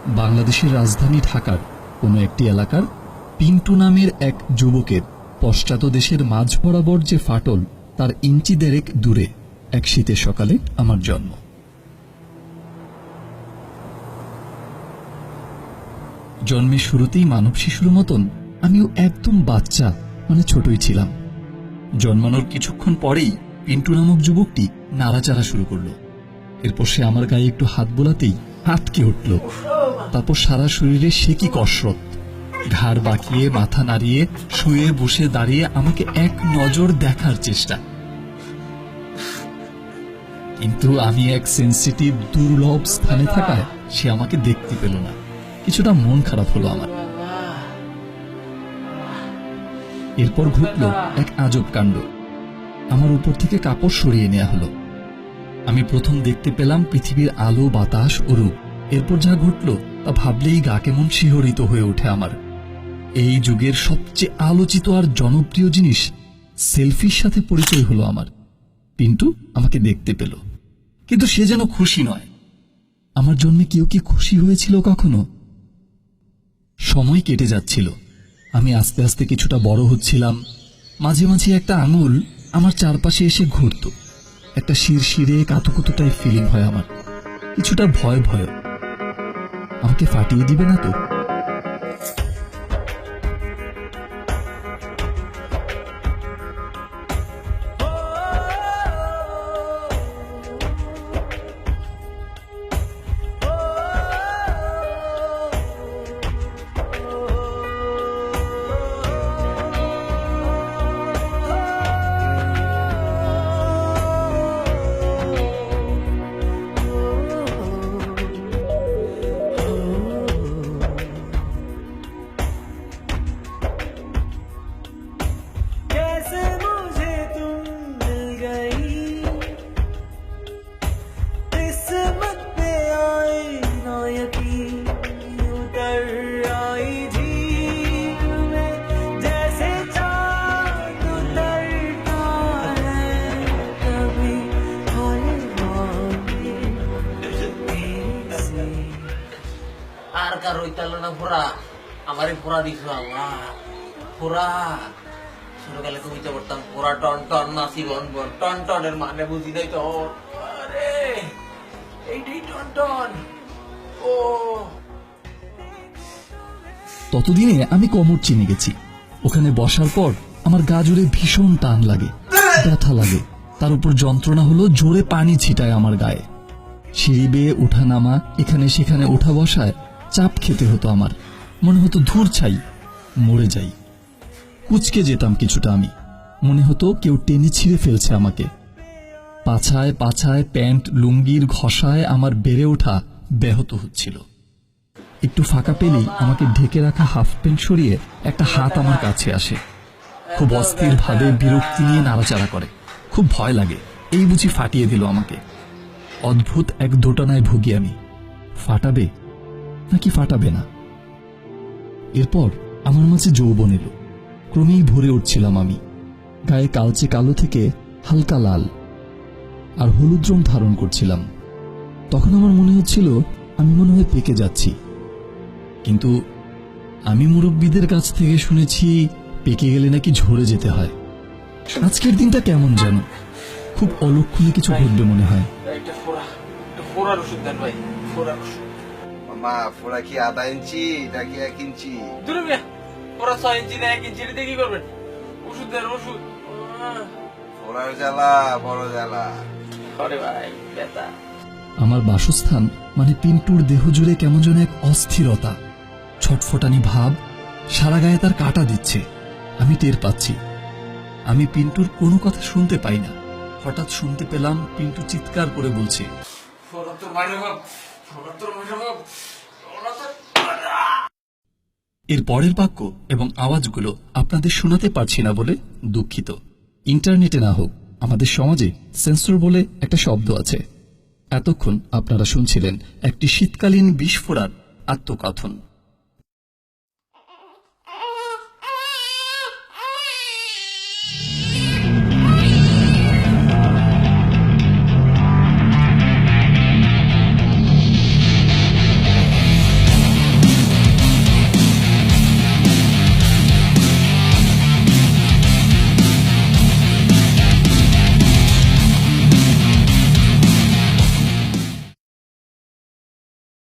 বাংলাদেশের রাজধানী ঢাকার কোনো একটি এলাকার পিন্টু নামের এক যুবকের পশ্চাৎদেশের মাঝ বরাবর যে ফাটল তার ইঞ্চি দেড়েক দূরে এক শীতের সকালে আমার জন্ম। জন্মের শুরুতেই মানব শিশুর মতন আমিও একদম বাচ্চা, মানে ছোটই ছিলাম। জন্মানোর কিছুক্ষণ পরেই পিন্টু নামক যুবকটি নাড়াচাড়া শুরু করল। এরপর সে আমার গায়ে একটু হাত বোলাতেই আটকে উঠল। তারপর সারা শরীরে সে কি কসরত! ঘাড় বাঁকিয়ে, মাথা নাড়িয়ে, শুয়ে বসে দাঁড়িয়ে আমাকে এক নজর দেখার চেষ্টা। কিন্তু আমি এক সেন্সিটিভ দুর্লভ স্থানে থাকায় সে আমাকে দেখতে পেল না। কিছুটা মন খারাপ হলো আমার। এরপর ঘটল এক আজব কাণ্ড। আমার উপর থেকে কাপড় সরিয়ে নেওয়া হলো। আমি প্রথম দেখতে পেলাম পৃথিবীর আলো, বাতাস ও রূপ। এরপর যা ঘটল তা ভাবলেই গা কেমন শিহরিত হয়ে ওঠে আমার। এই যুগের সবচেয়ে আলোচিত আর জনপ্রিয় জিনিস সেলফির সাথে পরিচয় হলো আমার। পিন্টু আমাকে দেখতে পেল, কিন্তু সে যেন খুশি নয়। আমার জন্মে কেউ কি খুশি হয়েছিল কখনো? সময় কেটে যাচ্ছিল। আমি আস্তে আস্তে কিছুটা বড় হচ্ছিলাম। মাঝে মাঝে একটা আঙুল আমার চারপাশে এসে ঘুরত। একটা শিরশিরে কাতুকুতুটাই ফিলিং হয় আমার, কিছুটা ভয় ভয়। আমাকে ফাটিয়ে দিবে না তো? আর কার হইতালো না ফোরা, আমারই ফোরা দিছো আল্লাহ। ফোরা ছোটকালে কবিতা পড়তাম, ফোরা টন টন নাচি বন বন। টন টনের মানে বুঝি নাই তো। আরে এইটাই টন টন। ও ততদিনে আমি কোমর চিনে গেছি। ওখানে বসার পর আমার গা জুড়ে ভীষণ টান লাগে, ব্যথা লাগে। তার উপর যন্ত্রণা হলো জোরে পানি ছিটায় আমার গায়ে। সিঁড়ি বেয়ে ওঠা নামা, এখানে সেখানে ওঠা বসায় চাপ খেতে হতো আমার। মনে হতো ধুর ছাই, মরে যাই। কুচকে যেতাম কিছুটা আমি। মনে হতো কেউ টেনে ছিঁড়ে ফেলছে আমাকে। পাছায় পাছায় প্যান্ট লুঙ্গির ঘষায় আমার বেড়ে ওঠা ব্যাহত হচ্ছিল। একটু ফাঁকা পেলেই আমাকে ঢেকে রাখা হাফ প্যান্ট সরিয়ে একটা হাত আমার কাছে আসে। খুব অস্থির ভাবে বিরক্তি নিয়ে নাড়াচাড়া করে। খুব ভয় লাগে, এই বুঝি ফাটিয়ে দিল আমাকে। অদ্ভুত এক দোটানায় ভুগি আমি। ফাটাবে নাকি ফাটাবে না? এরপর আমার মাঝে যৌবন এলো। ক্রমেই ভরে উঠছিলাম আমি। গায়ে কালচে কালো থেকে হালকা লাল আর হলুদ রং ধারণ করছিলাম। তখন আমার মনে হচ্ছিল আমি মনে হয় পেকে যাচ্ছি। কিন্তু আমি মুরব্বীদের কাছ থেকে শুনেছি পেকে গেলে নাকি ঝরে যেতে হয়। আজকের দিনটা কেমন যেন খুব অলক্ষণে কিছু ঘটবে মনে হয়। ফোরার ওষুধ দেন ভাই, ফোরার ওষুধ। মামা ফোড়া কি আধা ইঞ্চি নাকি 1 ইঞ্চি? দূরে মিয়া, ফোরা 6 ইঞ্চি না 1 ইঞ্চি দিয়ে কি করবেন? ওষুধ দেন, ওষুধ। ফোড়ার জ্বালা বড় জ্বালা। আরে ভাই ব্যথা। আমার বাসস্থান মানে পিন্টুর দেহ জুড়ে কেমন যেন এক অস্থিরতা, ছটফটানি ভাব। সারা গায়ে তার কাটা দিচ্ছে। আমি টের পাচ্ছি। আমি পিন্টুর কোনো কথা শুনতে পাই না। হঠাৎ শুনতে পেলাম পিন্টু চিৎকার করে বলছে, এর পরের বাক্য এবং আওয়াজগুলো আপনাদের শোনাতে পারছি না বলে দুঃখিত। ইন্টারনেটে না হোক, আমাদের সমাজে সেন্সর বলে একটা শব্দ আছে। এতক্ষণ আপনারা শুনছিলেন একটি শীতকালীন বিস্ফোরণ আত্মকথন।